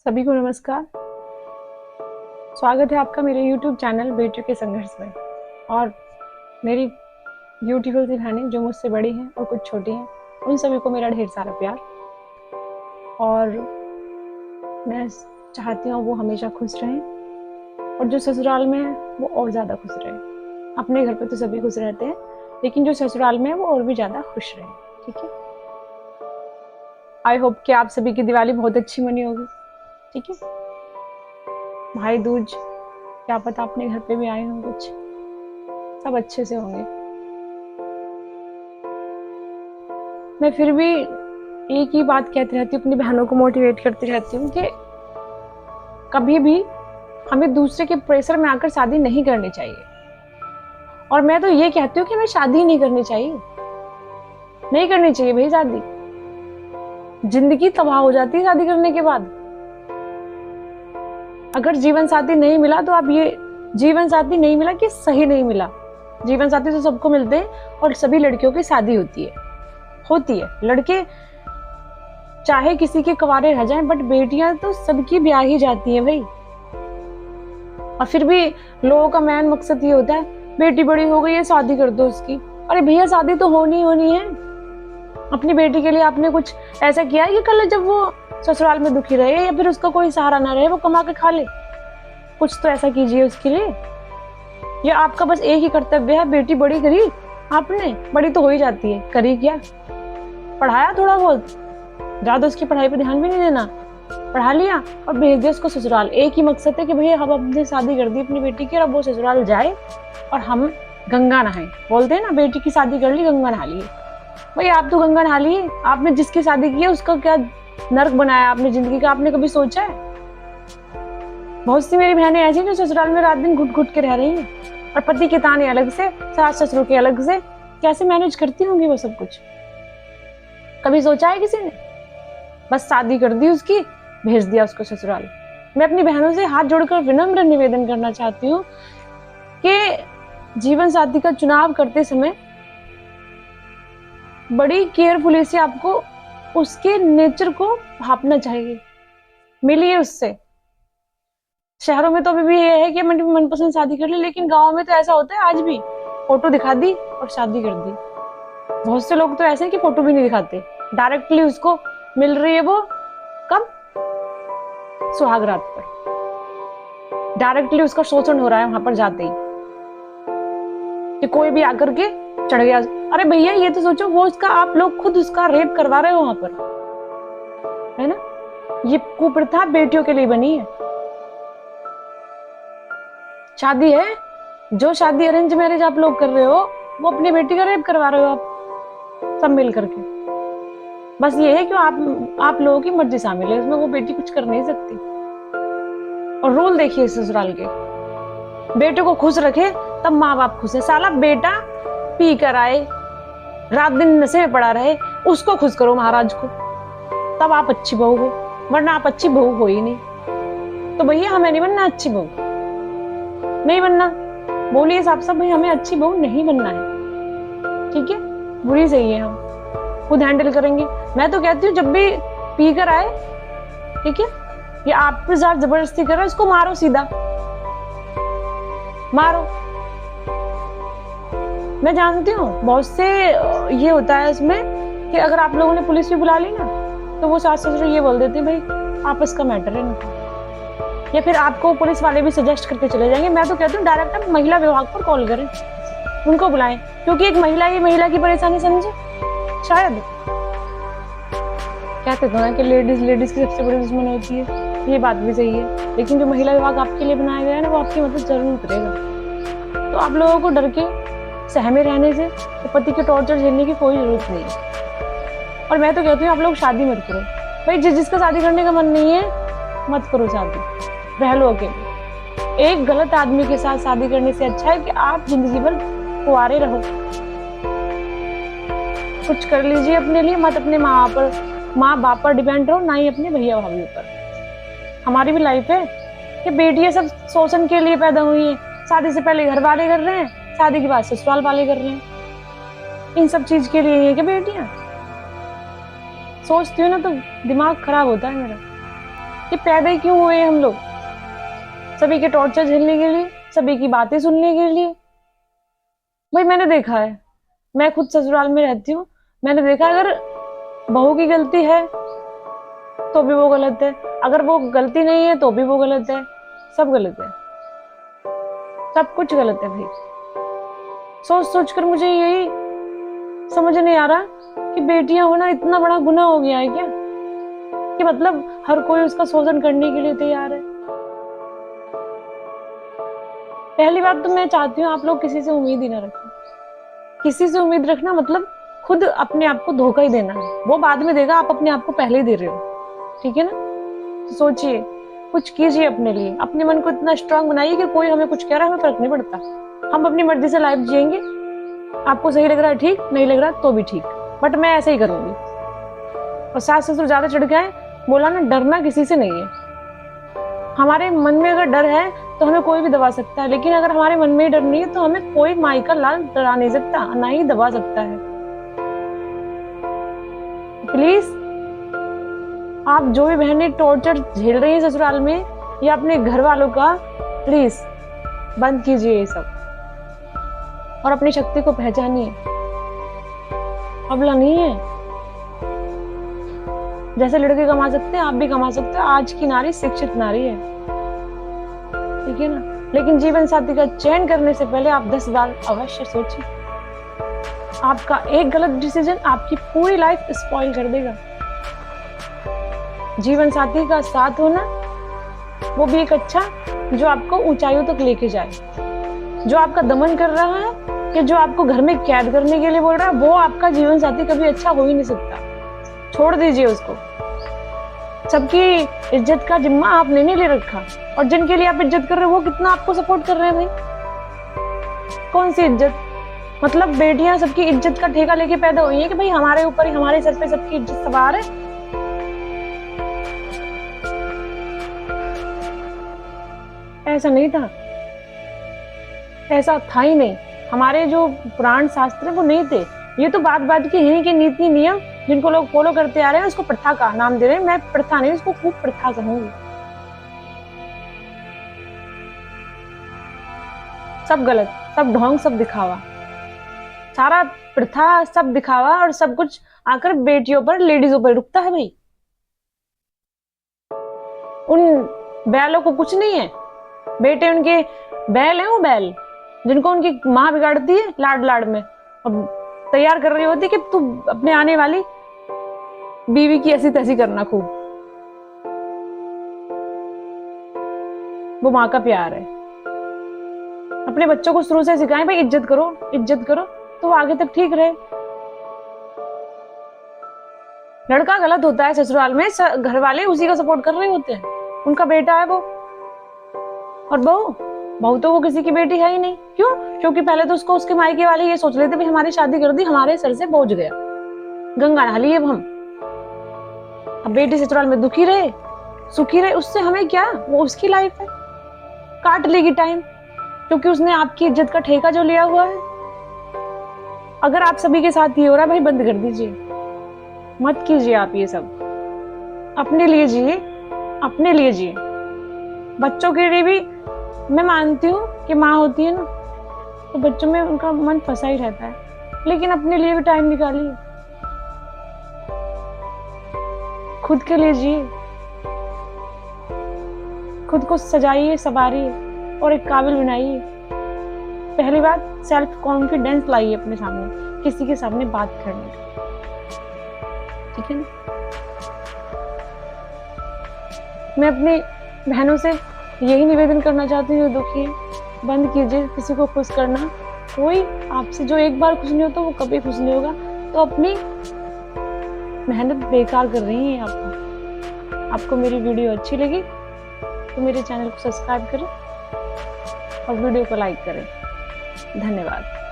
सभी को नमस्कार। स्वागत है आपका मेरे YouTube चैनल बेटियों के संघर्ष में। और मेरी ब्यूटीफुल सी बहनें जो मुझसे बड़ी हैं और कुछ छोटी हैं, उन सभी को मेरा ढेर सारा प्यार। और मैं चाहती हूँ वो हमेशा खुश रहें, और जो ससुराल में है वो और ज़्यादा खुश रहें। अपने घर पे तो सभी खुश रहते हैं, लेकिन जो ससुराल में है वो और भी ज़्यादा खुश रहें। ठीक है। आई होप कि आप सभी की दिवाली बहुत अच्छी मनी होगी। ठीक है। भाई दूज क्या पता अपने घर पे भी आए हों, कुछ सब अच्छे से होंगे। मैं फिर भी एक ही बात कहती रहती हूँ, अपनी बहनों को मोटिवेट करती रहती हूँ कि कभी भी हमें दूसरे के प्रेशर में आकर शादी नहीं करनी चाहिए। और मैं तो ये कहती हूँ कि हमें शादी नहीं करनी चाहिए, नहीं करनी चाहिए भाई शादी। जिंदगी तबाह हो जाती है शादी करने के बाद। अगर जीवन साथी नहीं मिला तो आप ये जीवन साथी नहीं मिला कि सही नहीं मिला। जीवन साथी तो सबको मिलते हैं और सभी लड़कियों की शादी होती है। लड़के चाहे किसी के कुंवारे रह जाएं, बट बेटियां तो सबकी ब्याह ही जाती हैं भाई। और फिर भी लोगों का मेन मकसद ये होता है, बेटी बड़ी हो गई है शादी कर दो उसकी। अरे भैया शादी तो होनी है। अपनी बेटी के लिए आपने कुछ ऐसा किया है कि कल जब वो ससुराल में दुखी रहे या फिर उसका कोई सहारा ना रहे, वो कमा के खा ले। कुछ तो ऐसा कीजिए उसके लिए। या आपका बस एक ही कर्तव्य है, बेटी बड़ी करी आपने, बड़ी तो हो ही जाती है, करी क्या? पढ़ाया थोड़ा बहुत, ज्यादा उसकी पढ़ाई पे ध्यान भी नहीं देना, पढ़ा लिया और भेज दिया उसको ससुराल। एक ही मकसद है कि भैया हम अपनी शादी कर दी अपनी बेटी की, अब वो ससुराल जाए और हम गंगा नहाए। बोलते हैं ना, बेटी की शादी कर ली गंगा नहा लिए। भाई आप तो गंगा नहा लिए, आपने जिसकी शादी की है उसका क्या नर्क बनाया आपने जिंदगी का, आपने कभी सोचा है? बहुत सी मेरी बहनें ऐसी जो ससुराल में रात दिन घुट घुट के रह रही हैं, और पति के ताने अलग से, सास ससुर के अलग से, कैसे मैनेज करती होंगी वो सब कुछ? कभी सोचा है किसी ने? बस शादी कर दी उसकी, भेज दिया उसको ससुराल। मैं अपनी बहनों से हाथ जोड़कर विनम्र निवेदन करना चाहती हूँ कि जीवन साथी का चुनाव करते समय बड़ी केयरफुली से आपको उसके नेचर को भापना चाहिए। मिलिए उससे। शहरों में तो अभी भी ये है कि मनपसंद शादी कर ली, लेकिन गाँव में तो ऐसा होता है आज भी, फोटो दिखा दी और शादी कर दी। बहुत से लोग तो ऐसे हैं कि फोटो भी नहीं दिखाते, डायरेक्टली उसको मिल रही है वो कब? सुहाग रात पर डायरेक्टली उसका शोषण हो रहा है वहां पर जाते ही, कि कोई भी आकर के चढ़ गया। अरे भैया ये तो सोचो, वो उसका, आप लोग खुद उसका रेप करवा रहे हो वहां पर, है ना? ये कुप्रथा बेटियों के लिए बनी है। शादी है, जो शादी अरेंज मैरिज आप लोग कर रहे हो, वो अपनी बेटी का रेप करवा रहे हो आप सब मिल करके। बस ये है कि आप लोगों की मर्जी शामिल है इसमें, वो बेटी कुछ कर नहीं सकती। और रूल देखिए ससुराल के, बेटे को खुश रखे तब माँ बाप खुश है। साला बेटा पी कर आए, रात दिन नशे में पड़ा रहे, उसको खुश करो महाराज को, तब आप अच्छी बहू हो, वरना आप अच्छी बहू हो ही नहीं। तो भैया हमें नहीं बनना अच्छी बहू, नहीं बनना। बोलिए साहब सब, भाई हमें अच्छी बहू नहीं बनना है। ठीक है, बुरी सही है, हम खुद हैंडल करेंगे। मैं तो कहती हूँ जब भी पी कर आए, ठीक है, या आप पे साथ जबरदस्ती कर रहे, उसको मारो, सीधा मारो। मैं जानती हूँ बहुत से ये होता है इसमें कि अगर आप लोगों ने पुलिस भी बुला ली ना, तो वो सास ससुर ये बोल देते हैं भाई आपस का मैटर है ना, या फिर आपको पुलिस वाले भी सजेस्ट करके चले जाएंगे। मैं तो कहती हूँ डायरेक्ट आप महिला विभाग पर कॉल करें, उनको बुलाएं, क्योंकि एक महिला ही महिला की परेशानी समझे। शायद कहते थे ना कि लेडीज की सबसे बड़ी दुश्मन होती है, ये बात भी सही है, लेकिन जो महिला विभाग आपके लिए बनाया गया है ना, वो आपकी मदद जरूर करेगा। तो आप लोगों को डर के सहमे रहने से, तो पति के टॉर्चर झेलने की कोई जरूरत नहीं है। और मैं तो कहती हूँ आप लोग शादी मत करो भाई, जिसका शादी करने का मन नहीं है मत करो शादी, रह लो अकेले। एक गलत आदमी के साथ शादी करने से अच्छा है कि आप जिंदगी भर कुंवारे रहो। कुछ कर लीजिए अपने लिए, मत अपने माँ बाप पर डिपेंड रहो, ना ही अपने भैया भाभी पर। हमारी भी लाइफ है कि बेटियां सब शोषण के लिए पैदा हुई हैं। शादी से पहले घर वाले कर रहे हैं, शादी के बाद ससुराल वाले कर रहे हैं। इन सब चीज के लिए है कि बेटियां सोचती हूँ ना तो दिमाग खराब होता है मेरा कि पैदा ही क्यों हुए हम लोग? सभी के टॉर्चर झेलने के लिए, सभी की बातें सुनने के लिए। भाई मैंने देखा है, मैं खुद ससुराल में रहती हूँ, मैंने देखा अगर बहू की गलती है तो भी वो गलत है, अगर वो गलती नहीं है तो भी वो गलत है, सब गलत है, सब कुछ गलत है भाई। सोच सोच कर मुझे यही समझ नहीं आ रहा कि बेटियां होना इतना बड़ा गुनाह हो गया है क्या, कि मतलब हर कोई उसका शोषण करने के लिए तैयार है। पहली बात तो मैं चाहती हूँ आप लोग किसी से उम्मीद ही ना रखें। किसी से उम्मीद रखना मतलब खुद अपने आप को धोखा ही देना है, वो बाद में देगा, आप अपने आप को पहले ही दे रहे हो, ठीक है ना? तो सोचिए, कुछ कीजिए अपने लिए, अपने मन को इतना स्ट्रांग बनाइए कि कोई हमें कुछ कह रहा है हमें फर्क नहीं पड़ता, हम अपनी मर्जी से लाइफ जिएंगे। आपको सही लग रहा है ठीक, नहीं लग रहा तो भी ठीक, बट मैं ऐसे ही करूंगी। और सास ससुर ज्यादा चिढ़ गए, बोला ना, डरना किसी से नहीं है। हमारे मन में अगर डर है तो हमें कोई भी दबा सकता है, लेकिन अगर हमारे मन में ही डर नहीं है तो हमें कोई माई का लाल डरा नहीं सकता, ना ही दबा सकता है। प्लीज, आप जो भी बहनें टॉर्चर झेल रही है ससुराल में या अपने घर वालों का, प्लीज बंद कीजिए ये सब और अपनी शक्ति को पहचानिए। अबला नहीं है, जैसे लड़के कमा सकते हैं आप भी कमा सकते हो। आज की नारी शिक्षित नारी है, ठीक है ना? लेकिन जीवन साथी का चयन करने से पहले आप 10 बार अवश्य सोचिए। आपका एक गलत डिसीजन आपकी पूरी लाइफ स्पॉइल कर देगा। जीवन साथी का साथ होना, वो भी एक अच्छा, जो आपको ऊंचाइयों तक लेके जाए। जो आपका दमन कर रहा है कि जो आपको घर में कैद करने के लिए बोल रहा है, वो आपका जीवन साथी कभी अच्छा हो ही नहीं सकता। छोड़ दीजिए उसको। सबकी इज्जत का जिम्मा आपने नहीं ले रखा, और जिनके लिए आप इज्जत कर रहे हो वो कितना आपको सपोर्ट कर रहे हैं भाई? कौन सी इज्जत? मतलब बेटियां सबकी इज्जत का ठेका लेके पैदा हुई है कि भाई हमारे ऊपर ही, हमारे सर पे सबकी इज्जत सवार है। ऐसा नहीं था, ऐसा था ही नहीं। हमारे जो पुराण शास्त्र है वो नहीं थे। ये तो बात बात की है कि नीति नियम जिनको लोग फॉलो करते आ रहे हैं उसको प्रथा का नाम दे रहे हैं। मैं प्रथा नहीं, उसको खूब प्रथा कहूंगी। सब गलत, सब ढोंग, सब दिखावा, सारा प्रथा, सब दिखावा, और सब कुछ आकर बेटियों पर, लेडीजों पर रुकता है भाई। उन बैलों को कुछ नहीं है, बेटे उनके बैल हैं, वो बैल जिनको उनकी माँ बिगाड़ती है लाड लाड में और तैयार कर रही होती कि तू अपने आने वाली बीवी की ऐसी तैसी करना खूब। वो माँ का प्यार है। अपने बच्चों को शुरू से सिखाएं भाई इज्जत करो, इज्जत करो, तो वो आगे तक ठीक रहे। लड़का गलत होता है ससुराल में, घर वाले उसी का सपोर्ट कर रहे होते हैं, उनका बेटा है वो। और बहू तो वो किसी की बेटी है ही नहीं। क्यों? क्योंकि पहले तो उसको उसके मायके वाले ये सोच लेते भाई हमारी शादी कर दी, हमारे सर से बोझ गया, गंगा नहा लिए अब हम। अब बेटी ससुराल में दुखी रहे, सुखी रहे, उससे हमें क्या? वो उसकी लाइफ है, काट लेगी टाइम, क्योंकि उसने आपकी इज्जत का ठेका जो लिया हुआ है। अगर आप सभी के साथ ये हो रहा है भाई, बंद कर दीजिए, मत कीजिए आप ये सब। अपने लिए जिए, अपने लिए जिए। बच्चों के लिए भी मैं मानती हूँ कि माँ होती है ना, तो बच्चों में उनका मन फंसा ही रहता है, लेकिन अपने लिए भी टाइम निकालिए, खुद के लिए जिए, खुद को सजाइए, संवारिए और एक काबिल बनाइए। पहली बात, सेल्फ कॉन्फिडेंस लाइए अपने सामने, किसी के सामने बात करने का, ठीक है ना? मैं अपनी बहनों से यही निवेदन करना चाहती हूँ जो दुखी है, बंद कीजिए किसी को खुश करना। कोई आपसे जो एक बार खुश नहीं होता वो कभी खुश नहीं होगा। तो अपनी मेहनत बेकार कर रही हैं आप। आपको मेरी वीडियो अच्छी लगी तो मेरे चैनल को सब्सक्राइब करें और वीडियो को लाइक करें। धन्यवाद।